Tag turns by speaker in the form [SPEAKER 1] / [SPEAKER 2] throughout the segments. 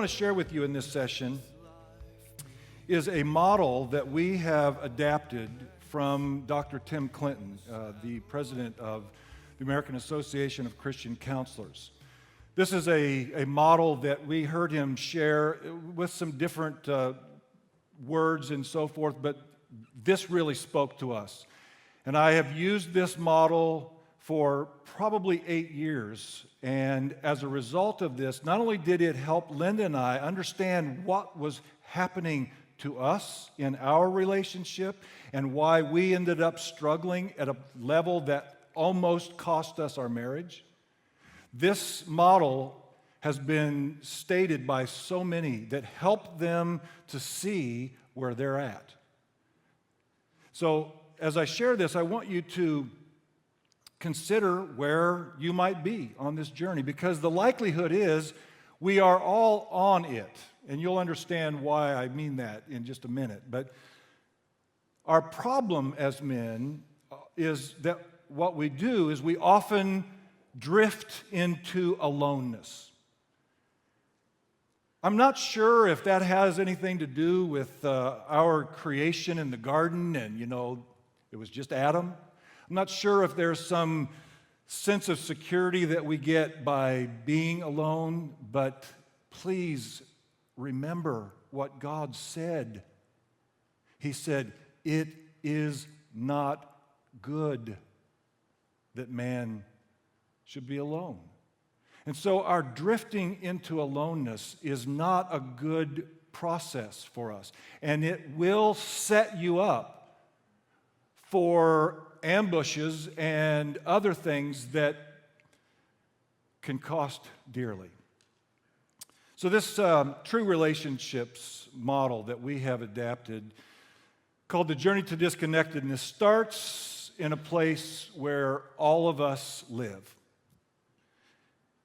[SPEAKER 1] want to share with you in this session is a model that we have adapted from Dr. Tim Clinton, the president of the American Association of Christian Counselors. This is a model that we heard him share with some different words and so forth, but this really spoke to us. And I have used this model for probably 8 years, and as a result of this, not only did it help Linda and I understand what was happening to us in our relationship and why we ended up struggling at a level that almost cost us our marriage. This model has been stated by so many that help them to see where they're at. So as I share this, I want you to consider where you might be on this journey, because the likelihood is we are all on it. And you'll understand why I mean that in just a minute. But our problem as men is that what we do is we often drift into aloneness. I'm not sure if that has anything to do with our creation in the garden and, it was just Adam. I'm not sure if there's some sense of security that we get by being alone, but please remember what God said. He said, "It is not good that man should be alone." And so our drifting into aloneness is not a good process for us. And it will set you up for ambushes and other things that can cost dearly. So this true relationships model that we have adapted, called the Journey to Disconnectedness, starts in a place where all of us live.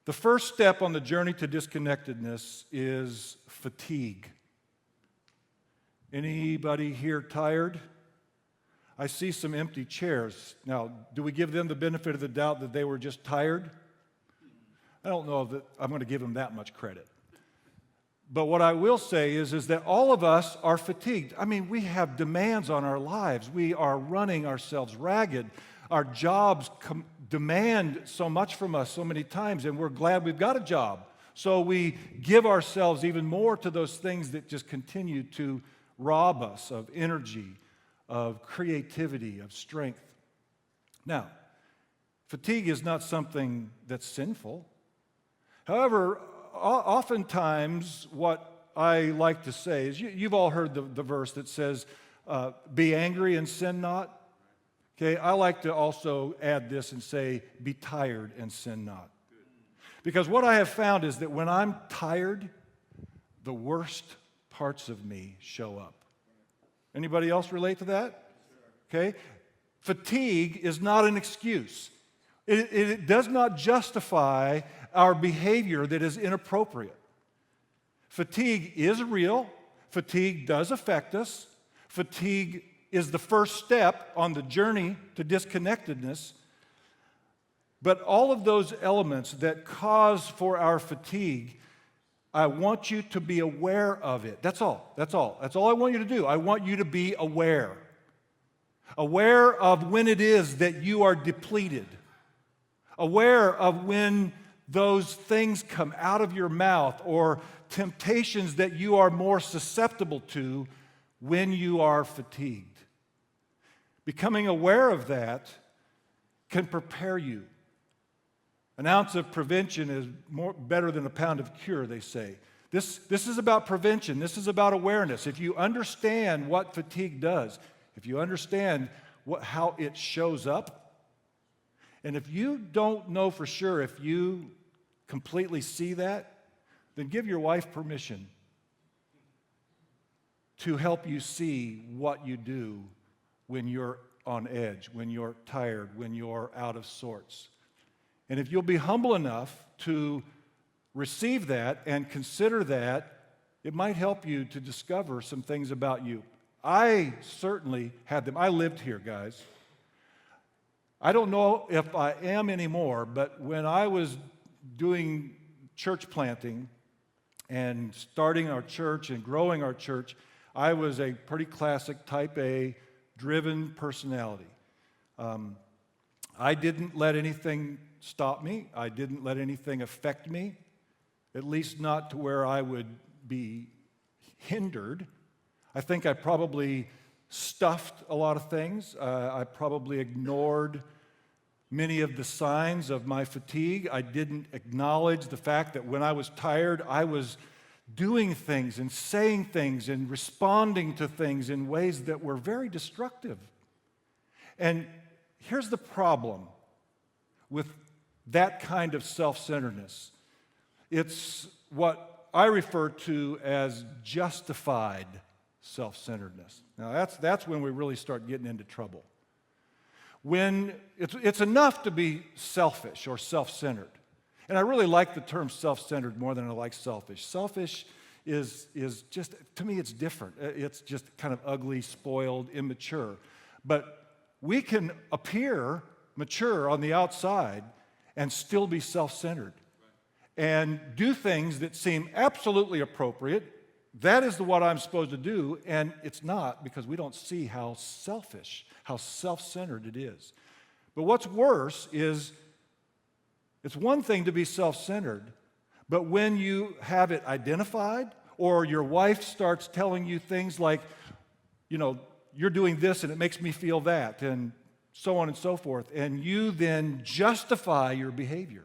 [SPEAKER 1] The first step on the journey to disconnectedness is fatigue. Anybody here tired? I see some empty chairs. Now, do we give them the benefit of the doubt that they were just tired? I don't know that I'm going to give them that much credit. But what I will say is that all of us are fatigued. I mean, we have demands on our lives. We are running ourselves ragged. Our jobs demand so much from us so many times, and we're glad we've got a job. So we give ourselves even more to those things that just continue to rob us of energy, of creativity, of strength. Now, fatigue is not something that's sinful. However, oftentimes what I like to say is, you've all heard the verse that says, be angry and sin not. Okay, I like to also add this and say, be tired and sin not. Because what I have found is that when I'm tired, the worst parts of me show up. Anybody else relate to that? Okay, fatigue is not an excuse. It does not justify our behavior that is inappropriate. Fatigue is real. Fatigue does affect us. Fatigue is the first step on the journey to disconnectedness. But all of those elements that cause for our fatigue, I want you to be aware of it. That's all. That's all I want you to do. I want you to be aware. Aware of when it is that you are depleted. Aware of when those things come out of your mouth, or temptations that you are more susceptible to when you are fatigued. Becoming aware of that can prepare you. An ounce of prevention is better than a pound of cure, they say. This is about prevention. This is about awareness. If you understand what fatigue does, if you understand how it shows up, and if you don't know for sure if you completely see that, then give your wife permission to help you see what you do when you're on edge, when you're tired, when you're out of sorts. And if you'll be humble enough to receive that and consider that, it might help you to discover some things about you. I certainly had them. I lived here, guys. I don't know if I am anymore, but when I was doing church planting and starting our church and growing our church, I was a pretty classic type A driven personality. I didn't let anything stop me. I didn't let anything affect me, at least not to where I would be hindered. I think I probably stuffed a lot of things. I probably ignored many of the signs of my fatigue. I didn't acknowledge the fact that when I was tired, I was doing things and saying things and responding to things in ways that were very destructive. And here's the problem with that kind of self-centeredness. It's what I refer to as justified self-centeredness. Now that's when we really start getting into trouble. When it's enough to be selfish or self-centered. And I really like the term self-centered more than I like selfish. Selfish is just, to me, it's different. It's just kind of ugly, spoiled, immature. But we can appear mature on the outside and still be self-centered and do things that seem absolutely appropriate. That is what I'm supposed to do, and it's not, because we don't see how selfish, how self-centered it is. But what's worse is it's one thing to be self-centered, but when you have it identified, or your wife starts telling you things like, you're doing this and it makes me feel that, and so on and so forth, and you then justify your behavior.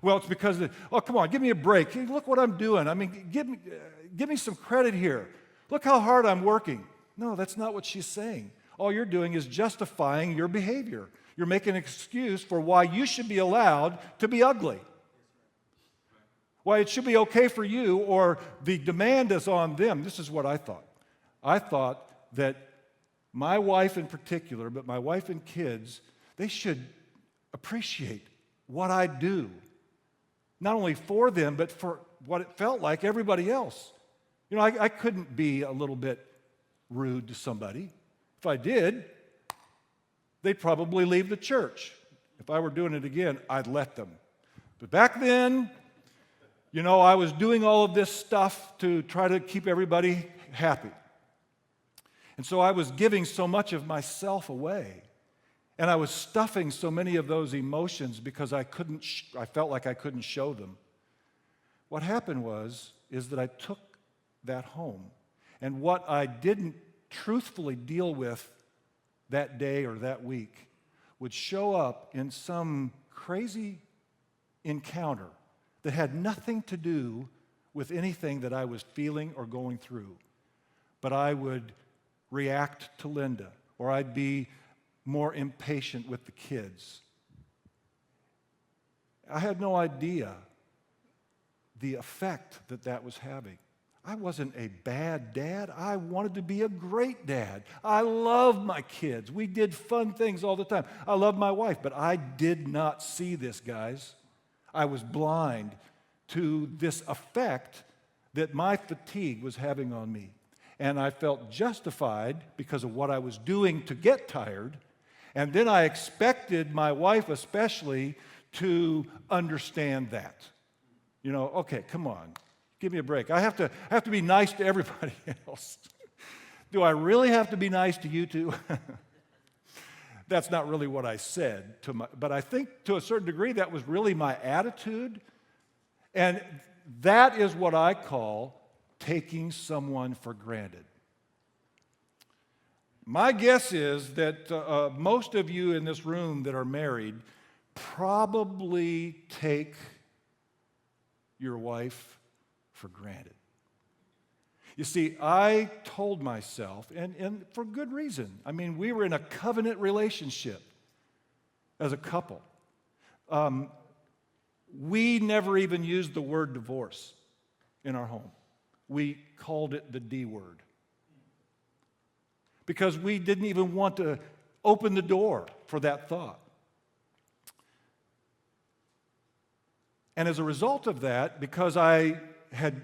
[SPEAKER 1] Well, it's because, come on, give me a break. Hey, look what I'm doing. I mean, give me some credit here. Look how hard I'm working. No, that's not what she's saying. All you're doing is justifying your behavior. You're making an excuse for why you should be allowed to be ugly. Why it should be okay for you, or the demand is on them. This is what I thought. I thought that my wife in particular, but my wife and kids, they should appreciate what I do. Not only for them, but for what it felt like everybody else. I couldn't be a little bit rude to somebody. If I did, they'd probably leave the church. If I were doing it again, I'd let them. But back then, I was doing all of this stuff to try to keep everybody happy. And so I was giving so much of myself away. And I was stuffing so many of those emotions because I felt like I couldn't show them. What happened is that I took that home. And what I didn't truthfully deal with that day or that week would show up in some crazy encounter that had nothing to do with anything that I was feeling or going through. But I would react to Linda, or I'd be more impatient with the kids. I had no idea the effect that was having. I wasn't a bad dad. I wanted to be a great dad. I love my kids. We did fun things all the time. I love my wife, but I did not see this, guys. I was blind to this effect that my fatigue was having on me. And I felt justified because of what I was doing to get tired. And then I expected my wife especially to understand that. Okay, come on, give me a break. I have to be nice to everybody else. Do I really have to be nice to you too? That's not really what I said, but I think to a certain degree that was really my attitude. And that is what I call taking someone for granted. My guess is that most of you in this room that are married probably take your wife for granted. You see, I told myself, and for good reason, we were in a covenant relationship as a couple. We never even used the word divorce in our home. We called it the D word. Because we didn't even want to open the door for that thought. And as a result of that, because I had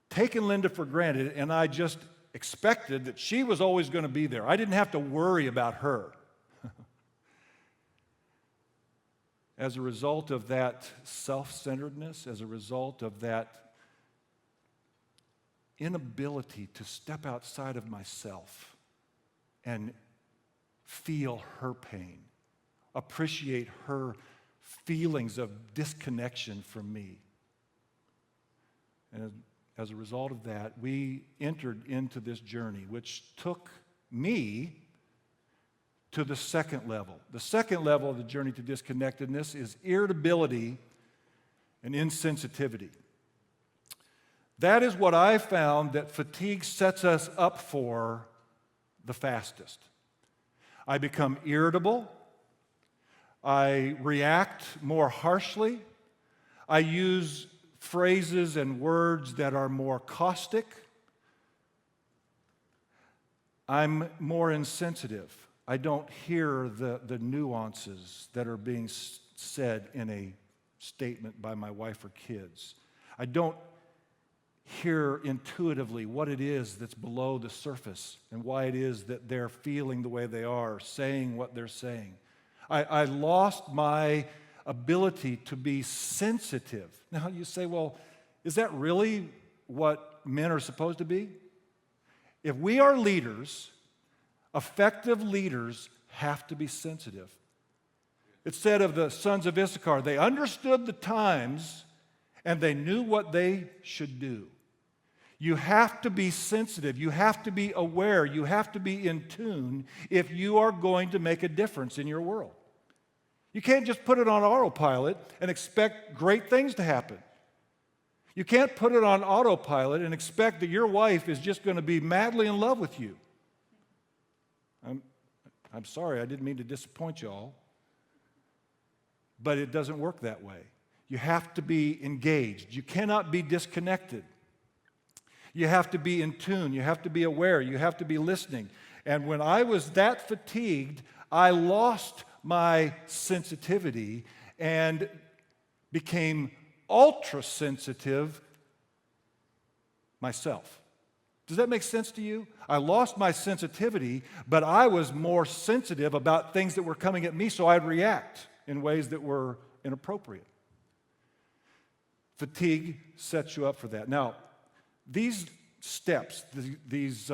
[SPEAKER 1] taken Linda for granted and I just expected that she was always going to be there, I didn't have to worry about her. As a result of that self-centeredness, as a result of that inability to step outside of myself and feel her pain, appreciate her feelings of disconnection from me. And as a result of that, we entered into this journey, which took me to the second level. The second level of the journey to disconnectedness is irritability and insensitivity. That is what I found that fatigue sets us up for the fastest. I become irritable. I react more harshly. I use phrases and words that are more caustic. I'm more insensitive. I don't hear the nuances that are being said in a statement by my wife or kids. I don't hear intuitively what it is that's below the surface and why it is that they're feeling the way they are, saying what they're saying. I lost my ability to be sensitive. Now you say, well, is that really what men are supposed to be? If we are leaders, effective leaders have to be sensitive. It said of the sons of Issachar, they understood the times and they knew what they should do. You have to be sensitive. You have to be aware. You have to be in tune if you are going to make a difference in your world. You can't just put it on autopilot and expect great things to happen. You can't put it on autopilot and expect that your wife is just going to be madly in love with you. I'm sorry, I didn't mean to disappoint you all, but it doesn't work that way. You have to be engaged. You cannot be disconnected. You have to be in tune. You have to be aware. You have to be listening. And when I was that fatigued, I lost my sensitivity and became ultra sensitive myself. Does that make sense to you? I lost my sensitivity, but I was more sensitive about things that were coming at me, so I'd react in ways that were inappropriate. Fatigue sets you up for that. Now, these steps, these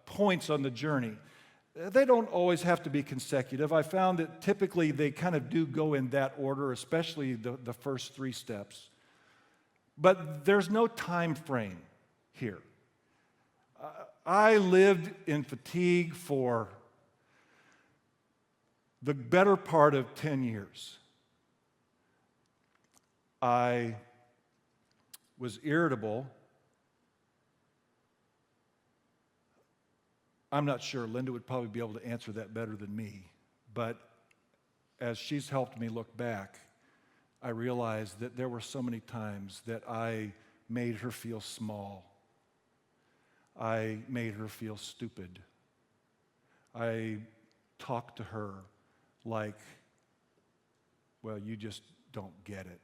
[SPEAKER 1] points on the journey, they don't always have to be consecutive. I found that typically they kind of do go in that order, especially the first three steps. But there's no time frame here. I lived in fatigue for the better part of 10 years. I was irritable. I'm not sure. Linda would probably be able to answer that better than me. But as she's helped me look back, I realized that there were so many times that I made her feel small. I made her feel stupid. I talked to her like, well, you just don't get it.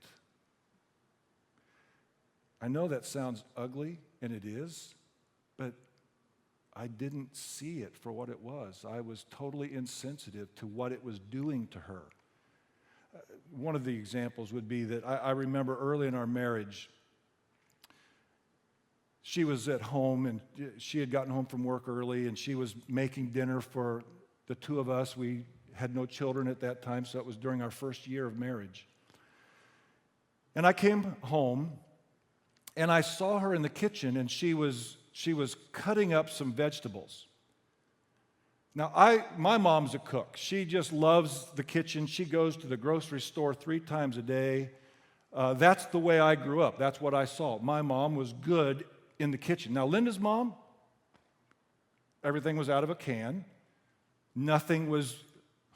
[SPEAKER 1] I know that sounds ugly, and it is, but I didn't see it for what it was. I was totally insensitive to what it was doing to her. One of the examples would be that I remember early in our marriage, she was at home, and she had gotten home from work early, and she was making dinner for the two of us. We had no children at that time, so it was during our first year of marriage. And I came home, and I saw her in the kitchen, and she was cutting up some vegetables. Now, my mom's a cook. She just loves the kitchen. She goes to the grocery store 3 times a day. That's the way I grew up. That's what I saw. My mom was good in the kitchen. Now, Linda's mom, everything was out of a can. Nothing was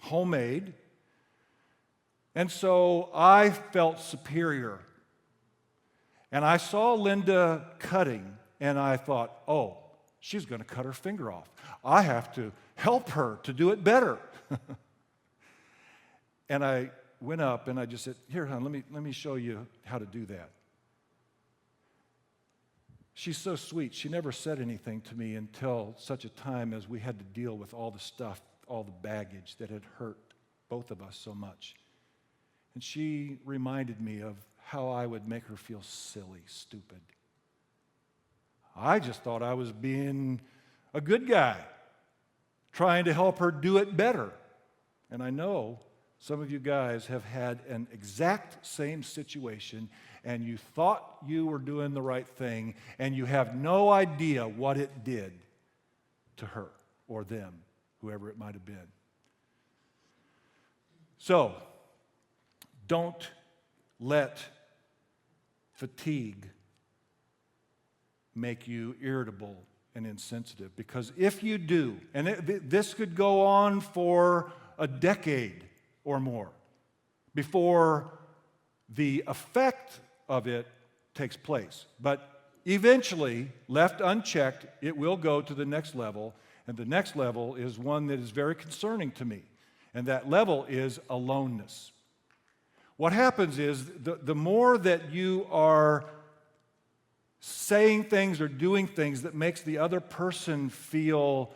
[SPEAKER 1] homemade. And so I felt superior. And I saw Linda cutting, and I thought, oh, she's going to cut her finger off. I have to help her to do it better. And I went up and I just said, here, hon, let me show you how to do that. She's so sweet. She never said anything to me until such a time as we had to deal with all the stuff, all the baggage that had hurt both of us so much. And she reminded me of how I would make her feel silly, stupid. I just thought I was being a good guy, trying to help her do it better. And I know some of you guys have had an exact same situation, and you thought you were doing the right thing, and you have no idea what it did to her or them, whoever it might have been. So, don't let fatigue make you irritable and insensitive. Because if you do, and this could go on for a decade or more before the effect of it takes place. But eventually, left unchecked, it will go to the next level. And the next level is one that is very concerning to me. And that level is aloneness. What happens is the more that you are saying things or doing things that makes the other person feel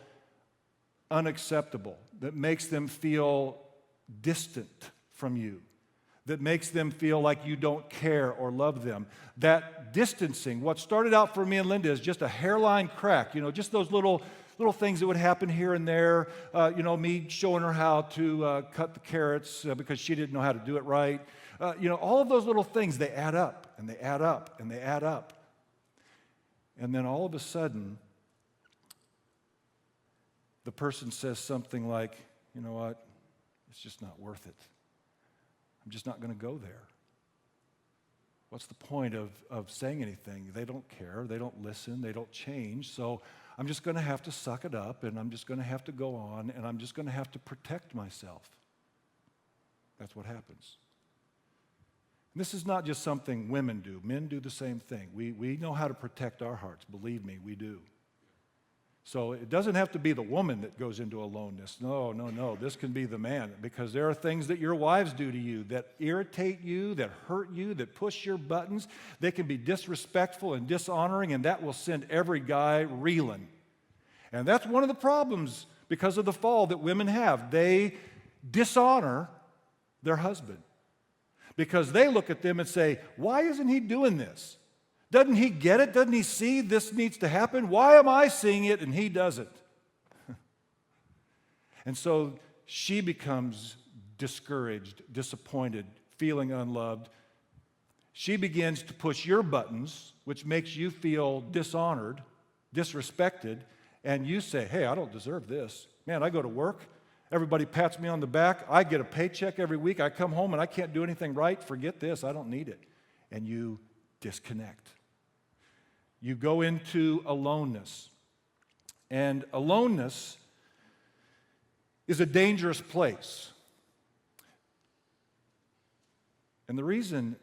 [SPEAKER 1] unacceptable, that makes them feel distant from you, that makes them feel like you don't care or love them. That distancing, what started out for me and Linda is just a hairline crack, just those little things that would happen here and there. Me showing her how to cut the carrots because she didn't know how to do it right. All of those little things, they add up and they add up and they add up. And then all of a sudden, the person says something like, you know what, it's just not worth it. I'm just not going to go there. What's the point of saying anything? They don't care, they don't listen, they don't change, so I'm just going to have to suck it up, and I'm just going to have to go on, and I'm just going to have to protect myself. That's what happens. And this is not just something women do. Men do the same thing. We know how to protect our hearts. Believe me, we do. So it doesn't have to be the woman that goes into aloneness. No. This can be the man, because there are things that your wives do to you that irritate you, that hurt you, that push your buttons. They can be disrespectful and dishonoring, and that will send every guy reeling. And that's one of the problems because of the fall that women have. They dishonor their husband because they look at them and say, why isn't he doing this? Doesn't he get it? Doesn't he see this needs to happen? Why am I seeing it and he doesn't? And so she becomes discouraged, disappointed, feeling unloved. She begins to push your buttons, which makes you feel dishonored, disrespected, and you say, hey, I don't deserve this. Man, I go to work, everybody pats me on the back, I get a paycheck every week, I come home and I can't do anything right, forget this, I don't need it. And you disconnect. You go into aloneness. And aloneness is a dangerous place. And the reason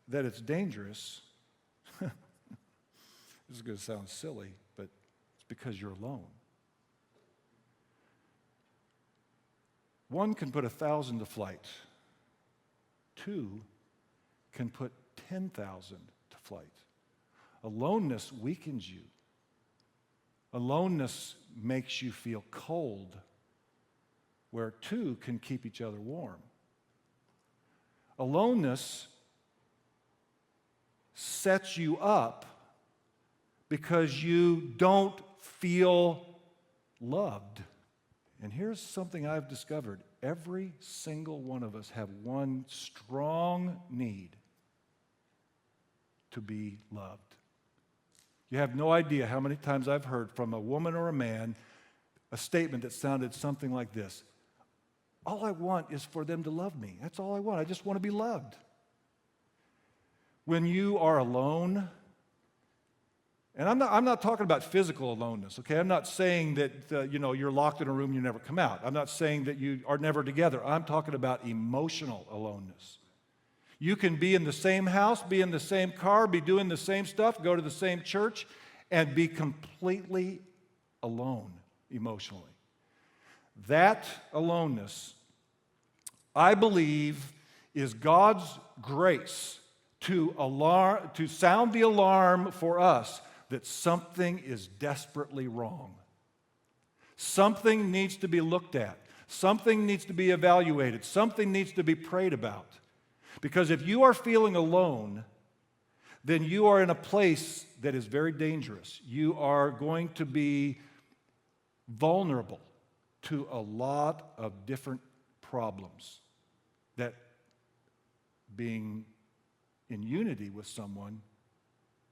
[SPEAKER 1] that it's dangerous, this is going to sound silly, but it's because you're alone. One can put 1,000 to flight. Two can put 10,000 to flight. Aloneness weakens you. Aloneness makes you feel cold, where two can keep each other warm. Aloneness sets you up because you don't feel loved. And here's something I've discovered. Every single one of us have one strong need to be loved. You have no idea how many times I've heard from a woman or a man a statement that sounded something like this. All I want is for them to love me. That's all I want. I just want to be loved. When you are alone, and I'm not talking about physical aloneness, okay? I'm not saying that you're locked in a room and you never come out. I'm not saying that you are never together. I'm talking about emotional aloneness. You can be in the same house, be in the same car, be doing the same stuff, go to the same church, and be completely alone emotionally. That aloneness, I believe, is God's grace to sound the alarm for us that something is desperately wrong. Something needs to be looked at. Something needs to be evaluated. Something needs to be prayed about. Because if you are feeling alone, then you are in a place that is very dangerous. You are going to be vulnerable to a lot of different problems that being in unity with someone,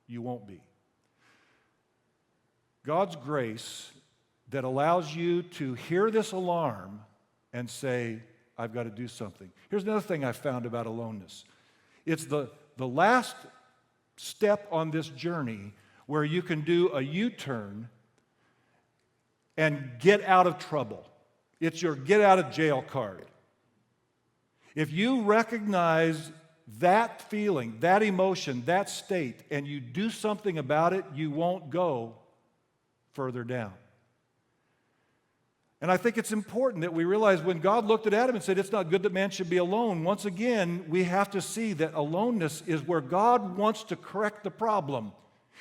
[SPEAKER 1] you won't be. God's grace that allows you to hear this alarm and say, I've got to do something. Here's another thing I found about aloneness. It's the last step on this journey where you can do a U-turn and get out of trouble. It's your get out of jail card. If you recognize that feeling, that emotion, that state, and you do something about it, you won't go further down. And I think it's important that we realize when God looked at Adam and said, it's not good that man should be alone, once again, we have to see that aloneness is where God wants to correct the problem.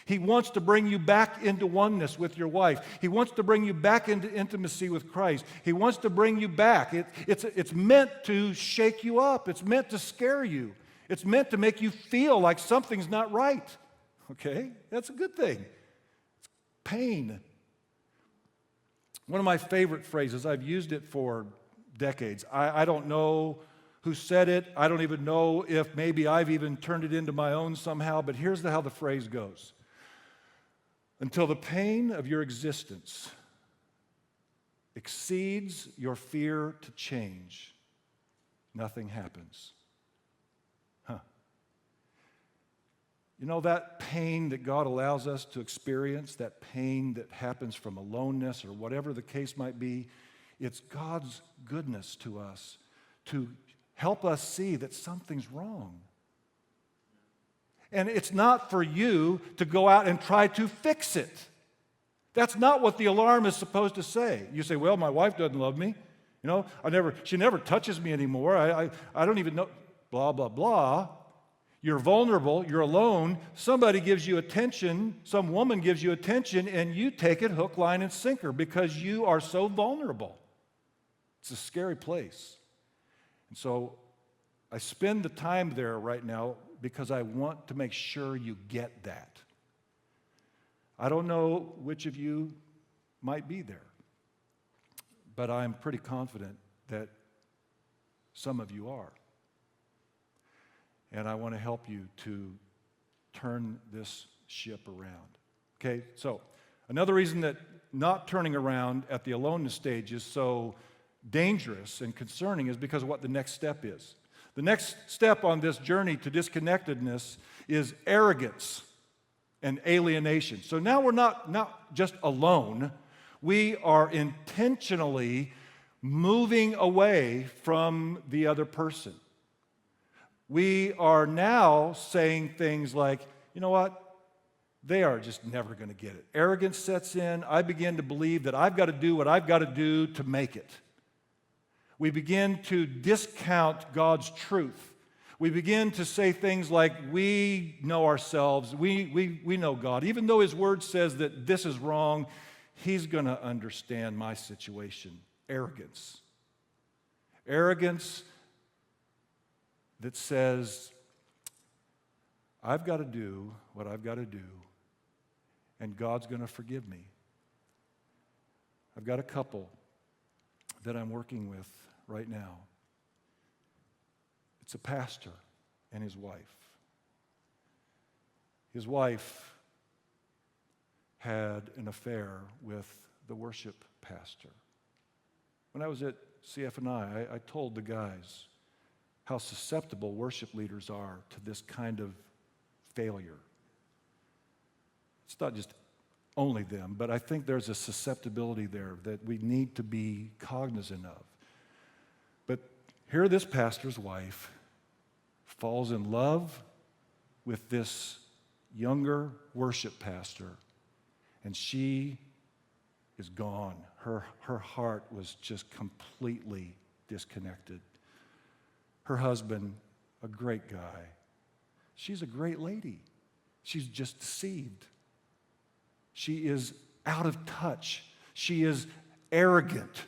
[SPEAKER 1] He wants to bring you back into oneness with your wife. He wants to bring you back into intimacy with Christ. He wants to bring you back. It's meant to shake you up. It's meant to scare you. It's meant to make you feel like something's not right. Okay? That's a good thing. It's pain. One of my favorite phrases, I've used it for decades. I don't know who said it. I don't even know if maybe I've even turned it into my own somehow, but here's how the phrase goes. Until the pain of your existence exceeds your fear to change, nothing happens. You know, that pain that God allows us to experience, that pain that happens from aloneness or whatever the case might be, it's God's goodness to us to help us see that something's wrong. And it's not for you to go out and try to fix it. That's not what the alarm is supposed to say. You say, well, my wife doesn't love me. You know, she never touches me anymore. I don't even know, blah, blah, blah. You're vulnerable, you're alone, somebody gives you attention, some woman gives you attention, and you take it hook, line, and sinker because you are so vulnerable. It's a scary place. And so I spend the time there right now because I want to make sure you get that. I don't know which of you might be there, but I'm pretty confident that some of you are. And I want to help you to turn this ship around. Okay, so another reason that not turning around at the aloneness stage is so dangerous and concerning is because of what the next step is. The next step on this journey to disconnectedness is arrogance and alienation. So now we're not just alone, we are intentionally moving away from the other person. We are now saying things like, you know what? They are just never going to get it. Arrogance sets in. I begin to believe that I've got to do what I've got to do to make it. We begin to discount God's truth. We begin to say things like, we know ourselves, we know God. Even though His Word says that this is wrong, He's going to understand my situation. Arrogance. Arrogance that says, I've got to do what I've got to do, and God's going to forgive me. I've got a couple that I'm working with right now. It's a pastor and his wife. His wife had an affair with the worship pastor. When I was at CF&I, I told the guys how susceptible worship leaders are to this kind of failure. It's not just only them, but I think there's a susceptibility there that we need to be cognizant of. But here this pastor's wife falls in love with this younger worship pastor, and she is gone. Her heart was just completely disconnected. Her husband, a great guy. She's a great lady. She's just deceived. She is out of touch. She is arrogant.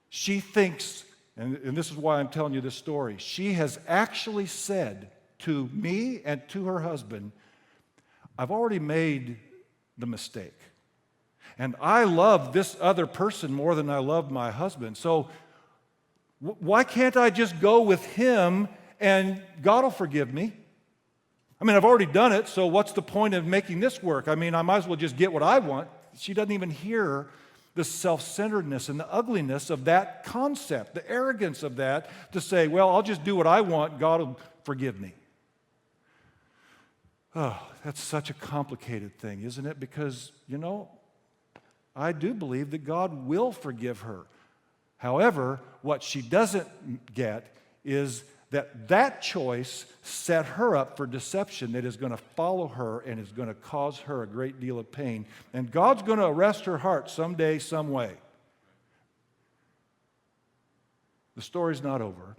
[SPEAKER 1] She thinks, and this is why I'm telling you this story, she has actually said to me and to her husband, I've already made the mistake. And I love this other person more than I love my husband. So why can't I just go with him and God will forgive me? I mean, I've already done it, so what's the point of making this work? I mean, I might as well just get what I want. She doesn't even hear the self-centeredness and the ugliness of that concept, the arrogance of that, to say, well, I'll just do what I want, God will forgive me. Oh, that's such a complicated thing, isn't it? Because, I do believe that God will forgive her. However, what she doesn't get is that choice set her up for deception that is going to follow her and is going to cause her a great deal of pain. And God's going to arrest her heart someday, some way. The story's not over.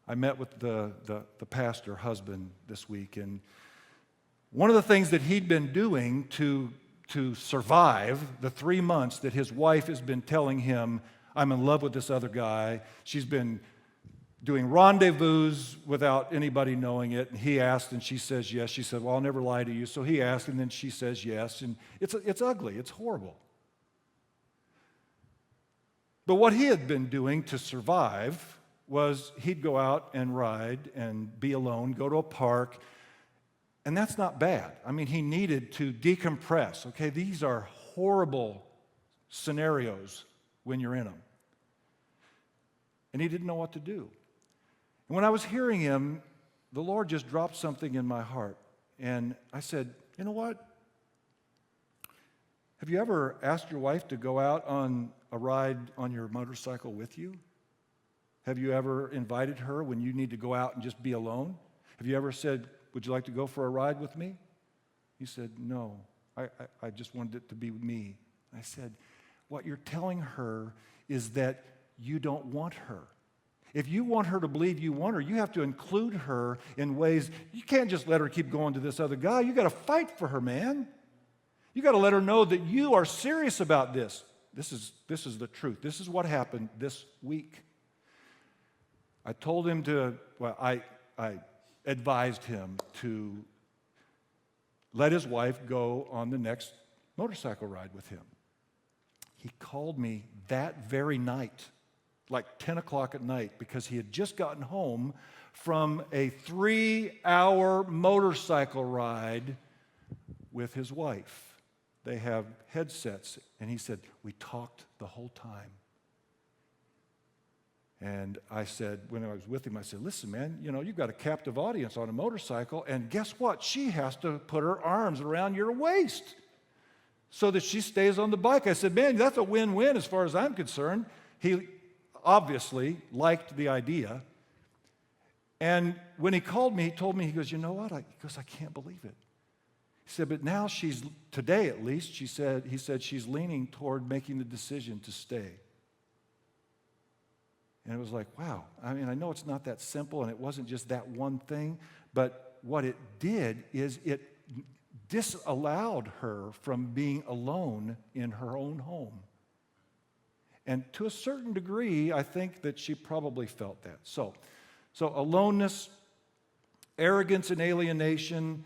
[SPEAKER 1] I met with the pastor husband this week, and one of the things that he'd been doing to survive the 3 months that his wife has been telling him, I'm in love with this other guy. She's been doing rendezvous without anybody knowing it. And he asked, and she says yes. She said, well, I'll never lie to you. So he asked, and then she says yes. And it's ugly. It's horrible. But what he had been doing to survive was he'd go out and ride and be alone, go to a park. And that's not bad. I mean, he needed to decompress. Okay, these are horrible scenarios when you're in them. And he didn't know what to do. And when I was hearing him, the Lord just dropped something in my heart. And I said, you know what? Have you ever asked your wife to go out on a ride on your motorcycle with you? Have you ever invited her when you need to go out and just be alone? Have you ever said, would you like to go for a ride with me? He said, no, I just wanted it to be with me. I said, what you're telling her is that you don't want her. If you want her to believe you want her, you have to include her in ways. You can't just let her keep going to this other guy. You got to fight for her, man. You got to let her know that you are serious about this. This is the truth. This is what happened this week. I told him I advised him to let his wife go on the next motorcycle ride with him. He called me that very night, like 10 o'clock at night, because he had just gotten home from a 3-hour motorcycle ride with his wife. They have headsets, and he said, we talked the whole time. And I said, when I was with him, I said, listen, man, you've got a captive audience on a motorcycle, and guess what? She has to put her arms around your waist so that she stays on the bike. I said, man, that's a win-win as far as I'm concerned. He obviously liked the idea. And when he called me, he told me, he goes, you know what? He goes, I can't believe it. He said, but now today at least, he said she's leaning toward making the decision to stay. And it was like, wow. I mean, I know it's not that simple, and it wasn't just that one thing, but what it did is it disallowed her from being alone in her own home. And to a certain degree, I think that she probably felt that. So aloneness, arrogance, and alienation,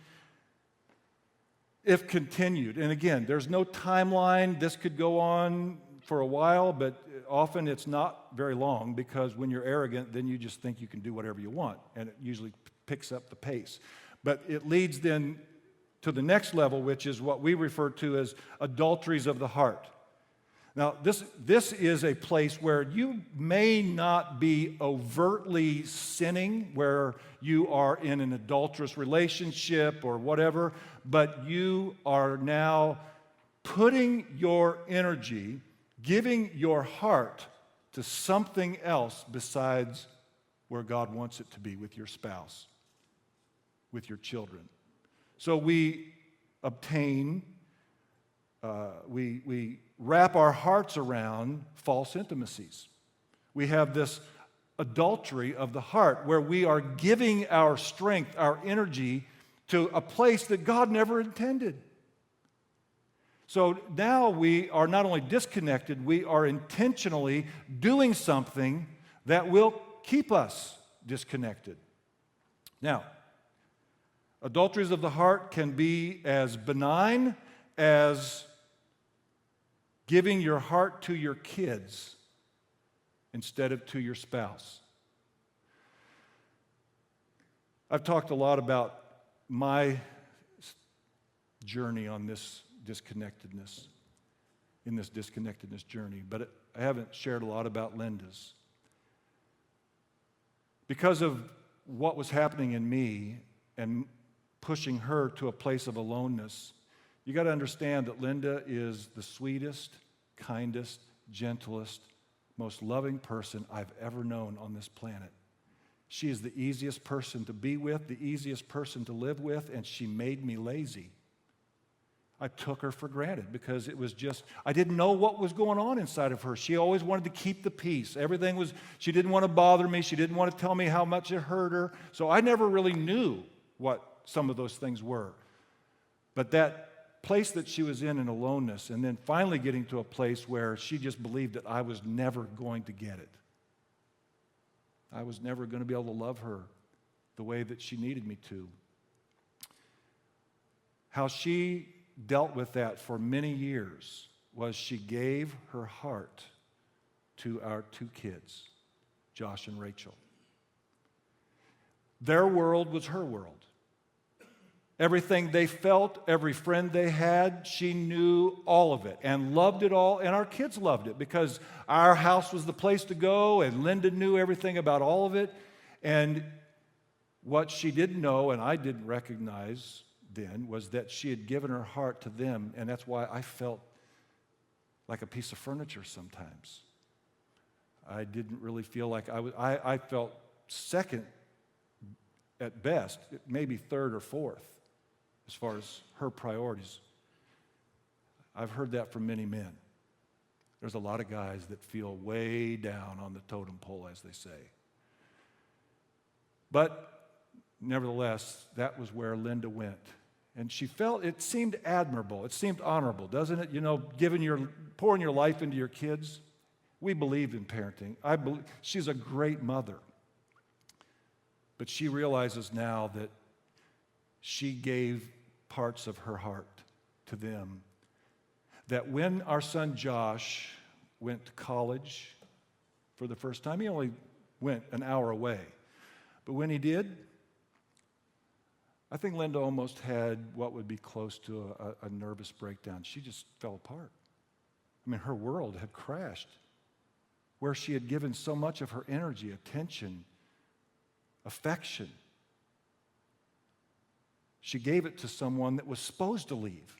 [SPEAKER 1] if continued, and again, there's no timeline. This could go on for a while, but often it's not very long, because when you're arrogant, then you just think you can do whatever you want, and it usually picks up the pace. But it leads then to the next level, which is what we refer to as adulteries of the heart. Now, this is a place where you may not be overtly sinning, where you are in an adulterous relationship or whatever, but you are now putting your energy, giving your heart to something else besides where God wants it to be, with your spouse, with your children. So we obtain, we wrap our hearts around false intimacies. We have this adultery of the heart where we are giving our strength, our energy to a place that God never intended. So now we are not only disconnected, we are intentionally doing something that will keep us disconnected. Now, Adulteries of the heart can be as benign as giving your heart to your kids instead of to your spouse. I've talked a lot about my journey on this disconnectedness, in this disconnectedness journey, but I haven't shared a lot about Linda's. Because of what was happening in me and pushing her to a place of aloneness, you got to understand that Linda is the sweetest, kindest, gentlest, most loving person I've ever known on this planet. She is the easiest person to be with, the easiest person to live with, and she made me lazy. I took her for granted because it was just, I didn't know what was going on inside of her. She always wanted to keep the peace. Everything was, she didn't want to bother me. She didn't want to tell me how much it hurt her. So I never really knew what some of those things were. But that place that she was in aloneness, and then finally getting to a place where she just believed that I was never going to get it. I was never going to be able to love her the way that she needed me to. How she dealt with that for many years was she gave her heart to our two kids, Josh and Rachel. Their world was her world. Everything they felt, every friend they had, she knew all of it and loved it all, and our kids loved it because our house was the place to go, and Linda knew everything about all of it. And what she didn't know, and I didn't recognize then, was that she had given her heart to them, and that's why I felt like a piece of furniture sometimes. I didn't really feel like I felt second at best, maybe third or fourth, as far as her priorities. I've heard that from many men. There's a lot of guys that feel way down on the totem pole, as they say. But nevertheless, that was where Linda went. And she felt, it seemed admirable. It seemed honorable, doesn't it? You know, pouring your life into your kids. We believe in parenting. I believe she's a great mother. But she realizes now that she gave parts of her heart to them. That when our son Josh went to college for the first time, he only went an hour away. But when he did, I think Linda almost had what would be close to a nervous breakdown. She just fell apart. I mean, her world had crashed. Where she had given so much of her energy, attention, affection, she gave it to someone that was supposed to leave.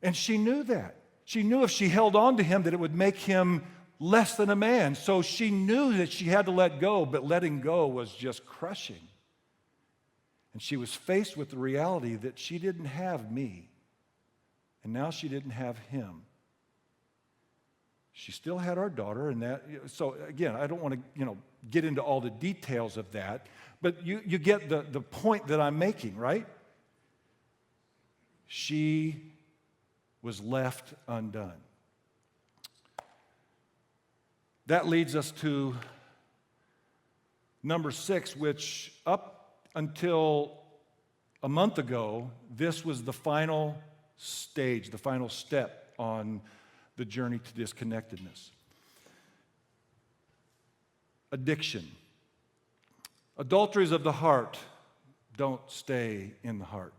[SPEAKER 1] And she knew that. She knew if she held on to him that it would make him less than a man. So she knew that she had to let go, but letting go was just crushing. And she was faced with the reality that she didn't have me, and now she didn't have him. She still had our daughter, and that. So again, I don't want to get into all the details of that, but you get the point that I'm making, right? She was left undone. That leads us to number 6, which up until a month ago, this was the final stage, the final step on the journey to disconnectedness. Addiction. Adulteries of the heart don't stay in the heart.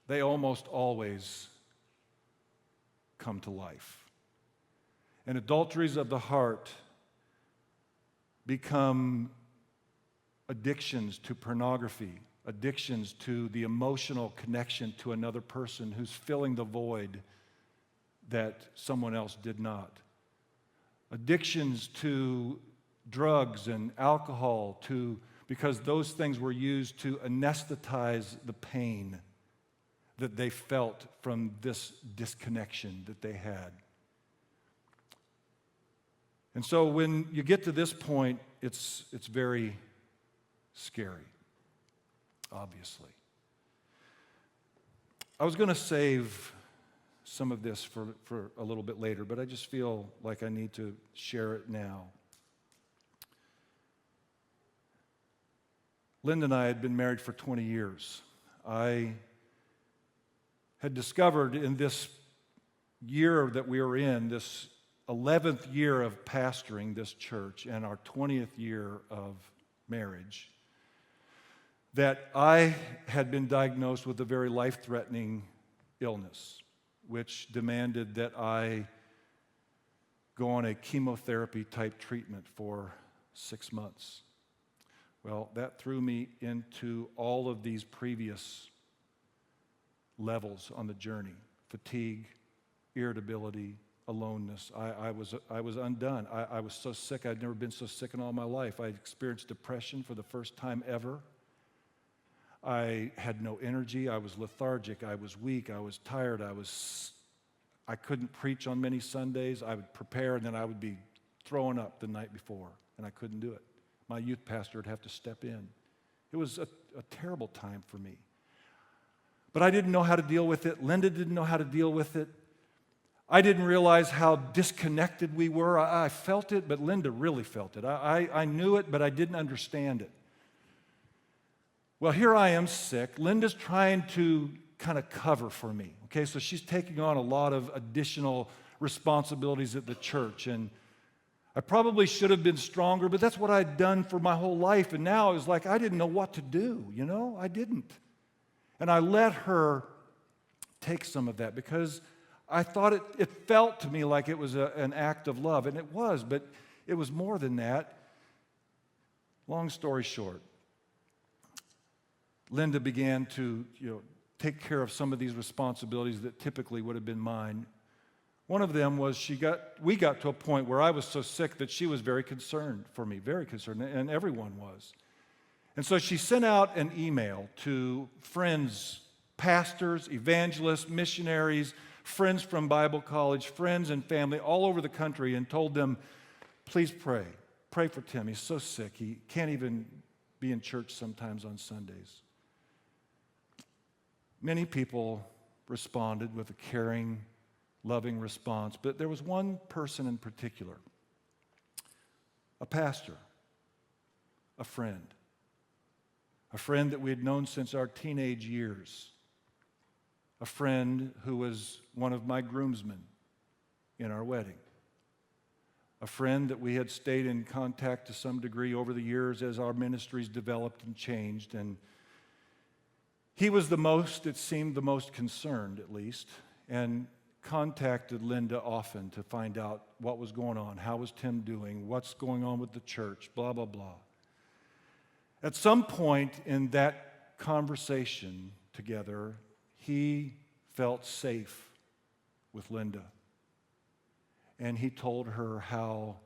[SPEAKER 1] They almost always come to life. And adulteries of the heart become addictions to pornography, addictions to the emotional connection to another person who's filling the void that someone else did not. Addictions to drugs and alcohol, because those things were used to anesthetize the pain that they felt from this disconnection that they had. And so when you get to this point, it's very scary, obviously. I was going to save some of this for a little bit later, but I just feel like I need to share it now. Linda and I had been married for 20 years. I had discovered in this year that we were in, this 11th year of pastoring this church and our 20th year of marriage, that I had been diagnosed with a very life-threatening illness, which demanded that I go on a chemotherapy-type treatment for 6 months. Well, that threw me into all of these previous levels on the journey: fatigue, irritability, aloneness. I was undone. I was so sick. I'd never been so sick in all my life. I experienced depression for the first time ever. I had no energy. I was lethargic. I was weak. I was tired. I couldn't preach on many Sundays. I would prepare, and then I would be throwing up the night before, and I couldn't do it. My youth pastor would have to step in. It was a terrible time for me. But I didn't know how to deal with it. Linda didn't know how to deal with it. I didn't realize how disconnected we were. I felt it, but Linda really felt it. I knew it, but I didn't understand it. Well, here I am sick. Linda's trying to kind of cover for me. Okay, so she's taking on a lot of additional responsibilities at the church, and I probably should have been stronger, but that's what I'd done for my whole life, and now it was like I didn't know what to do, I didn't. And I let her take some of that because I thought it felt to me like it was an act of love, and it was, but it was more than that. Long story short, Linda began to take care of some of these responsibilities that typically would have been mine. One of them was we got to a point where I was so sick that she was very concerned for me, very concerned, and everyone was. And so she sent out an email to friends, pastors, evangelists, missionaries, friends from Bible college, friends and family all over the country, and told them, please pray. Pray for Tim. He's so sick. He can't even be in church sometimes on Sundays. Many people responded with a caring, loving response, but there was one person in particular, a pastor, a friend that we had known since our teenage years, a friend who was one of my groomsmen in our wedding, a friend that we had stayed in contact to some degree over the years as our ministries developed and changed, and he was it seemed the most concerned, at least, and contacted Linda often to find out what was going on, how was Tim doing, what's going on with the church, blah, blah, blah. At some point in that conversation together, he felt safe with Linda. And he told her how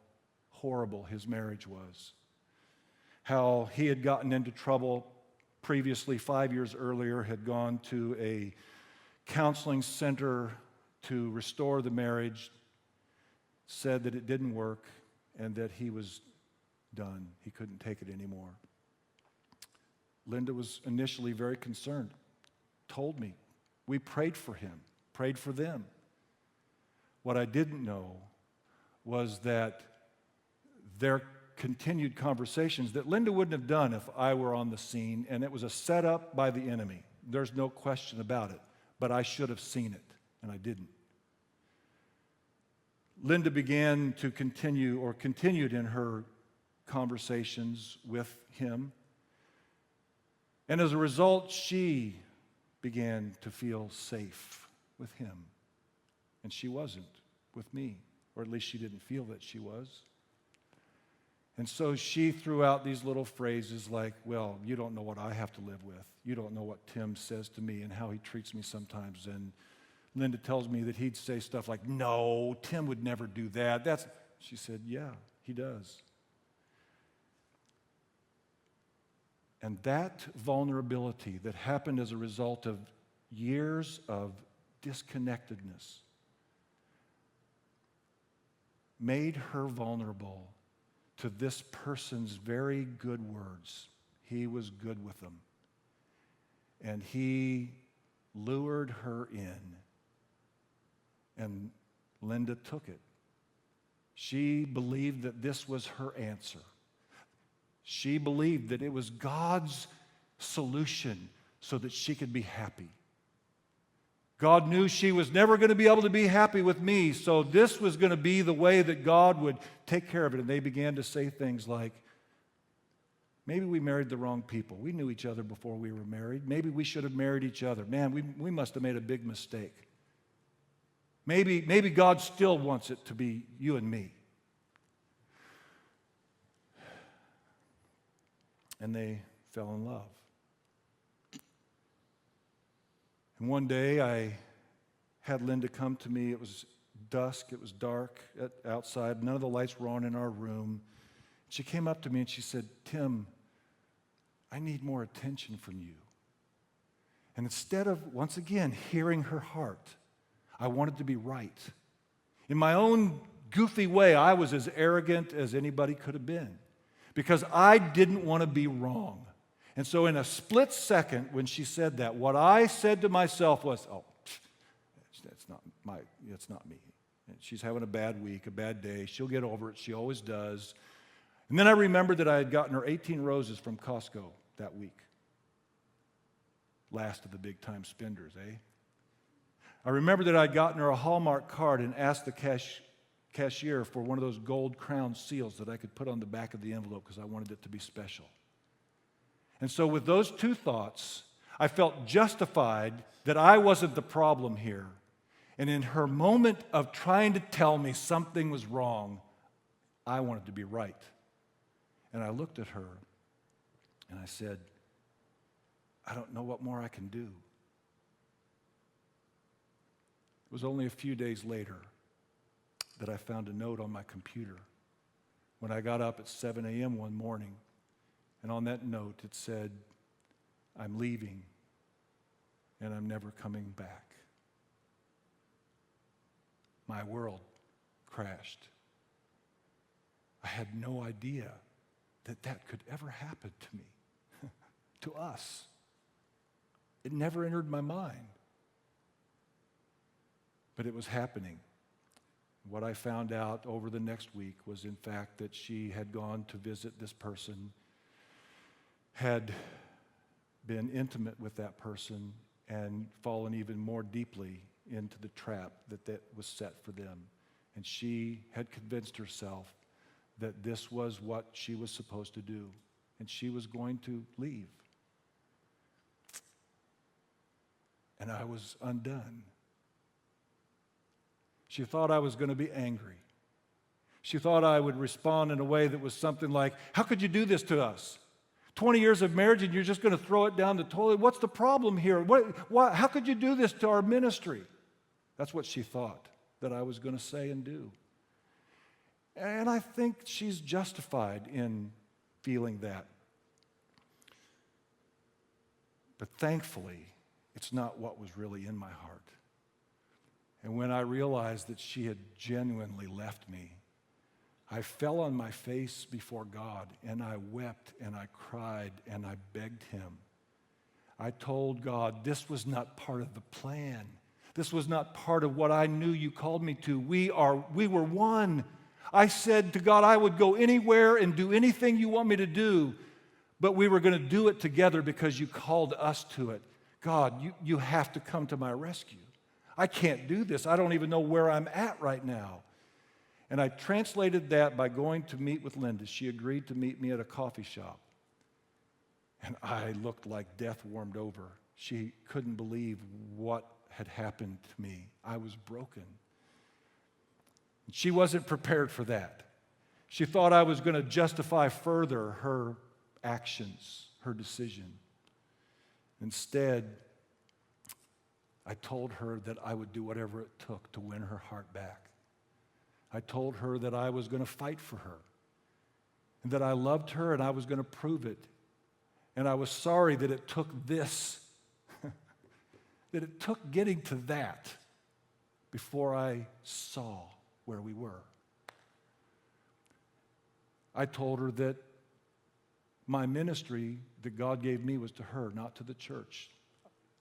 [SPEAKER 1] horrible his marriage was, how he had gotten into trouble previously, 5 years earlier, had gone to a counseling center to restore the marriage, said that it didn't work and that he was done. He couldn't take it anymore. Linda was initially very concerned, told me. We prayed for him, prayed for them. What I didn't know was that their continued conversations that Linda wouldn't have done if I were on the scene, and it was a setup by the enemy. There's no question about it, but I should have seen it, and I didn't. Linda began to continued in her conversations with him, and as a result, she began to feel safe with him, and she wasn't with me, or at least she didn't feel that she was. And so she threw out these little phrases like, well, you don't know what I have to live with. You don't know what Tim says to me and how he treats me sometimes. And Linda tells me that he'd say stuff like, no, Tim would never do that. She said, yeah, he does. And that vulnerability that happened as a result of years of disconnectedness made her vulnerable to this person's very good words. He was good with them. And he lured her in. And Linda took it. She believed that this was her answer. She believed that it was God's solution so that she could be happy. God knew she was never going to be able to be happy with me, so this was going to be the way that God would take care of it. And they began to say things like, maybe we married the wrong people. We knew each other before we were married. Maybe we should have married each other. Man, we must have made a big mistake. Maybe God still wants it to be you and me. And they fell in love. And one day I had Linda come to me. It was dusk. It was dark outside. None of the lights were on in our room. She came up to me and she said, Tim, I need more attention from you. And instead of, once again, hearing her heart, I wanted to be right. In my own goofy way, I was as arrogant as anybody could have been because I didn't want to be wrong. And so in a split second, when she said that, what I said to myself was, oh, it's not me. She's having a bad week, a bad day. She'll get over it. She always does. And then I remembered that I had gotten her 18 roses from Costco that week. Last of the big time spenders, eh? I remembered that I'd gotten her a Hallmark card and asked the cashier for one of those gold crown seals that I could put on the back of the envelope because I wanted it to be special. And so with those two thoughts, I felt justified that I wasn't the problem here. And in her moment of trying to tell me something was wrong, I wanted to be right. And I looked at her and I said, I don't know what more I can do. It was only a few days later that I found a note on my computer when I got up at 7 a.m. one morning. And on that note, it said, I'm leaving and I'm never coming back. My world crashed. I had no idea that could ever happen to me, to us. It never entered my mind. But it was happening. What I found out over the next week was, in fact, that she had gone to visit this person, had been intimate with that person, and fallen even more deeply into the trap that was set for them. And she had convinced herself that this was what she was supposed to do, and she was going to leave. And I was undone. She thought I was going to be angry. She thought I would respond in a way that was something like, how could you do this to us? 20 years of marriage and you're just going to throw it down the toilet? What's the problem here? How could you do this to our ministry? That's what she thought that I was going to say and do. And I think she's justified in feeling that. But thankfully, it's not what was really in my heart. And when I realized that she had genuinely left me, I fell on my face before God, and I wept, and I cried, and I begged Him. I told God, this was not part of the plan. This was not part of what I knew you called me to. We were one. I said to God, I would go anywhere and do anything you want me to do, but we were going to do it together because you called us to it. God, you have to come to my rescue. I can't do this. I don't even know where I'm at right now. And I translated that by going to meet with Linda. She agreed to meet me at a coffee shop. And I looked like death warmed over. She couldn't believe what had happened to me. I was broken. She wasn't prepared for that. She thought I was going to justify further her actions, her decision. Instead, I told her that I would do whatever it took to win her heart back. I told her that I was going to fight for her and that I loved her and I was going to prove it. And I was sorry that it took this, that it took getting to that before I saw where we were. I told her that my ministry that God gave me was to her, not to the church.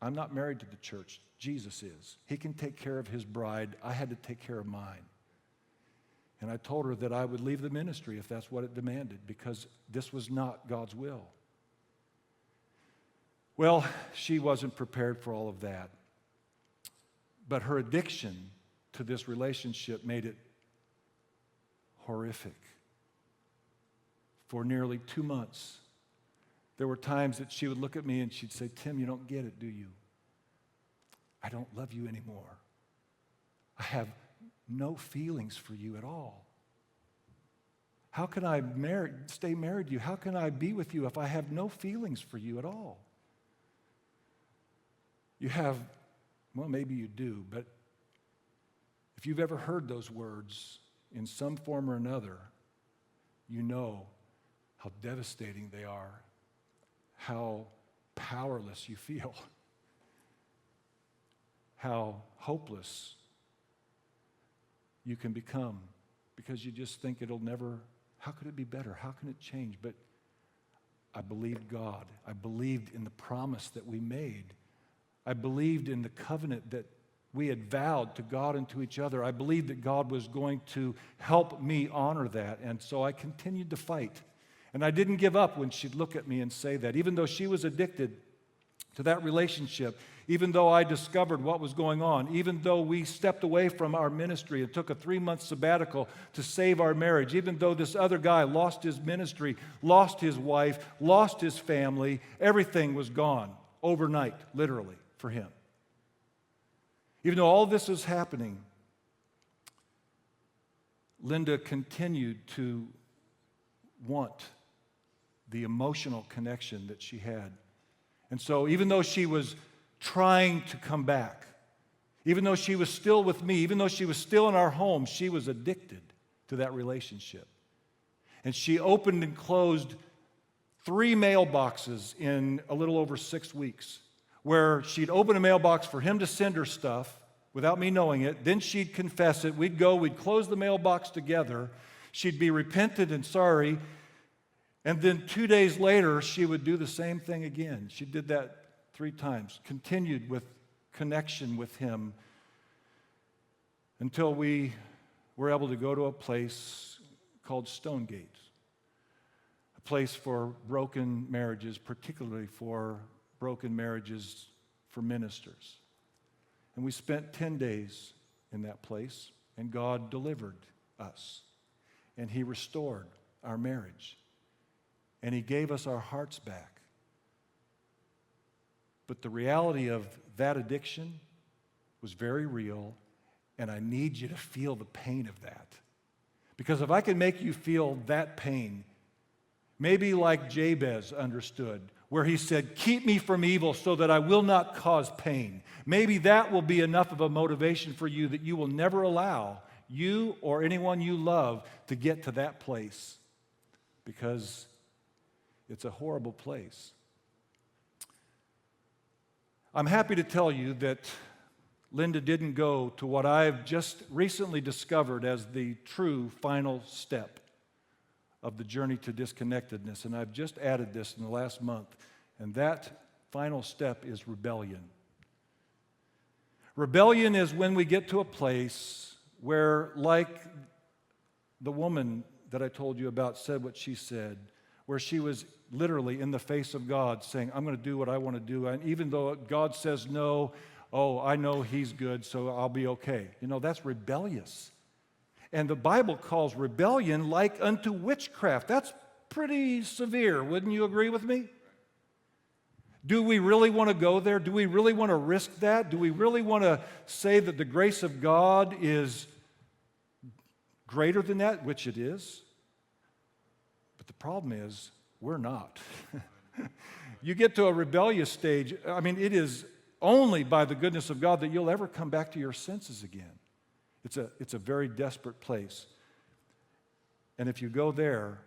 [SPEAKER 1] I'm not married to the church. Jesus is. He can take care of his bride. I had to take care of mine. And I told her that I would leave the ministry if that's what it demanded, because this was not God's will. Well, she wasn't prepared for all of that. But her addiction to this relationship made it horrific. For nearly 2 months, there were times that she would look at me and she'd say, "Tim, you don't get it, do you? I don't love you anymore. I have no feelings for you at all. How can I stay married to you? How can I be with you if I have no feelings for you at all?" You have, well, maybe you do, but if you've ever heard those words in some form or another, you know how devastating they are, how powerless you feel, how hopeless you can become, because you just think it'll never, how could it be better? How can it change? But I believed God. I believed in the promise that we made. I believed in the covenant that we had vowed to God and to each other. I believed that God was going to help me honor that. And so I continued to fight. And I didn't give up when she'd look at me and say that. Even though she was addicted to that relationship, even though I discovered what was going on, even though we stepped away from our ministry and took a 3-month sabbatical to save our marriage, even though this other guy lost his ministry, lost his wife, lost his family, everything was gone overnight, literally, for him. Even though all this was happening, Linda continued to want the emotional connection that she had. And so even though she was trying to come back, even though she was still with me, even though she was still in our home, she was addicted to that relationship. And she opened and closed 3 mailboxes in a little over 6 weeks, where she'd open a mailbox for him to send her stuff without me knowing it. Then she'd confess it. We'd close the mailbox together. She'd be repentant and sorry. And then 2 days later, she would do the same thing again. She did that 3 times, continued with connection with him until we were able to go to a place called Stonegate, a place for broken marriages, particularly for broken marriages for ministers. And we spent 10 days in that place, and God delivered us, and He restored our marriage, and He gave us our hearts back. But the reality of that addiction was very real, and I need you to feel the pain of that. Because if I can make you feel that pain, maybe like Jabez understood, where he said, "Keep me from evil so that I will not cause pain." Maybe that will be enough of a motivation for you that you will never allow you or anyone you love to get to that place, because it's a horrible place. I'm happy to tell you that Linda didn't go to what I've just recently discovered as the true final step of the journey to disconnectedness, and I've just added this in the last month, and that final step is rebellion. Rebellion is when we get to a place where, like the woman that I told you about said what she said, where she was literally in the face of God saying, "I'm going to do what I want to do, and even though God says no, oh, I know He's good, so I'll be okay." You know, that's rebellious. And the Bible calls rebellion like unto witchcraft. That's pretty severe, wouldn't you agree with me? Do we really want to go there? Do we really want to risk that? Do we really want to say that the grace of God is greater than that, which it is? But the problem is, we're not. You get to a rebellious stage, I mean, it is only by the goodness of God that you'll ever come back to your senses again. It's a very desperate place. And if you go there,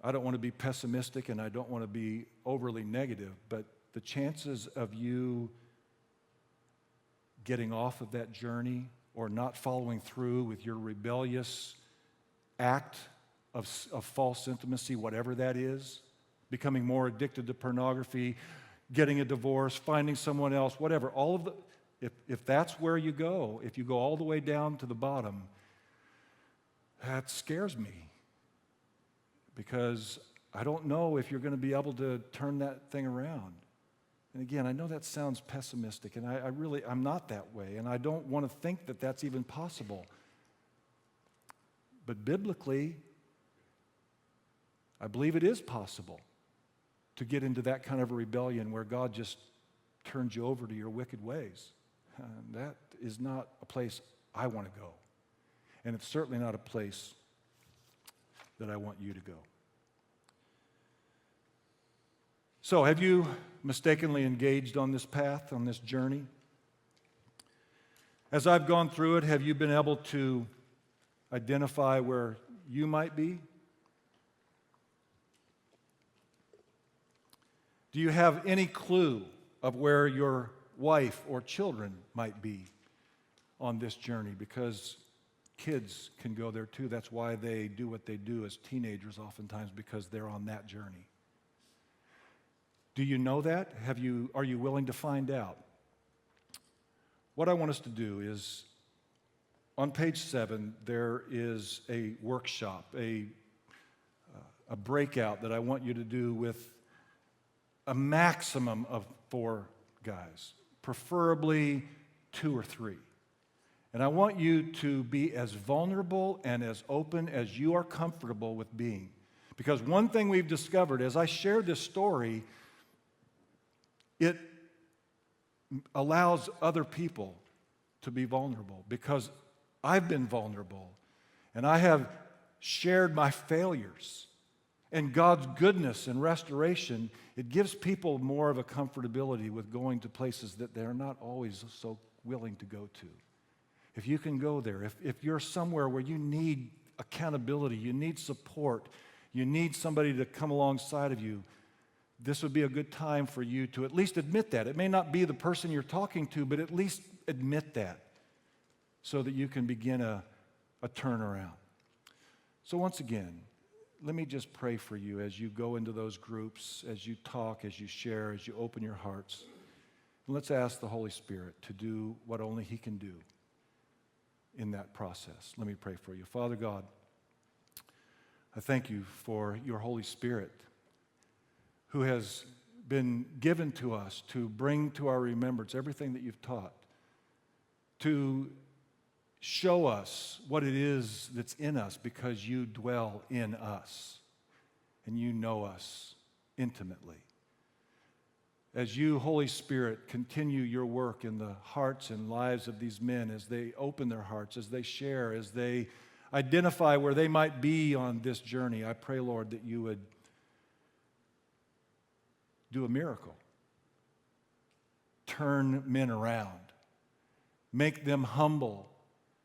[SPEAKER 1] I don't want to be pessimistic and I don't want to be overly negative, but the chances of you getting off of that journey or not following through with your rebellious act of false intimacy, whatever that is, becoming more addicted to pornography, getting a divorce, finding someone else, whatever, If that's where you go, if you go all the way down to the bottom, that scares me because I don't know if you're going to be able to turn that thing around. And again, I know that sounds pessimistic, and I'm not that way, and I don't want to think that that's even possible. But biblically, I believe it is possible to get into that kind of a rebellion where God just turns you over to your wicked ways. That is not a place I want to go. And it's certainly not a place that I want you to go. So, have you mistakenly engaged on this path, on this journey? As I've gone through it, have you been able to identify where you might be? Do you have any clue of where your wife or children might be on this journey? Because kids can go there too. That's why they do what they do as teenagers oftentimes, because they're on that journey. Do you know that? Are you willing to find out? What I want us to do is, on page 7, there is a workshop, a breakout that I want you to do with a maximum of 4 guys, preferably 2 or 3. And I want you to be as vulnerable and as open as you are comfortable with being. Because one thing we've discovered, as I share this story, it allows other people to be vulnerable, because I've been vulnerable and I have shared my failures and God's goodness and restoration. It gives people more of a comfortability with going to places that they're not always so willing to go to. If you can go there, if you're somewhere where you need accountability, you need support, you need somebody to come alongside of you, this would be a good time for you to at least admit that. It may not be the person you're talking to, but at least admit that so that you can begin a turnaround. So once again, let me just pray for you as you go into those groups, as you talk, as you share, as you open your hearts. And let's ask the Holy Spirit to do what only He can do in that process. Let me pray for you. Father God, I thank you for your Holy Spirit, who has been given to us to bring to our remembrance everything that you've taught, to show us what it is that's in us, because you dwell in us and you know us intimately. As you, Holy Spirit, continue your work in the hearts and lives of these men, as they open their hearts, as they share, as they identify where they might be on this journey, I pray, Lord, that you would do a miracle. Turn men around. Make them humble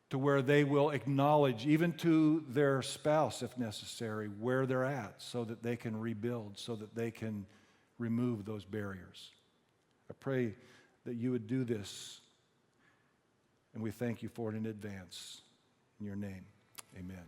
[SPEAKER 1] to where they will acknowledge, even to their spouse if necessary, where they're at, so that they can rebuild, so that they can remove those barriers. I pray that you would do this, and we thank you for it in advance. In your name, amen.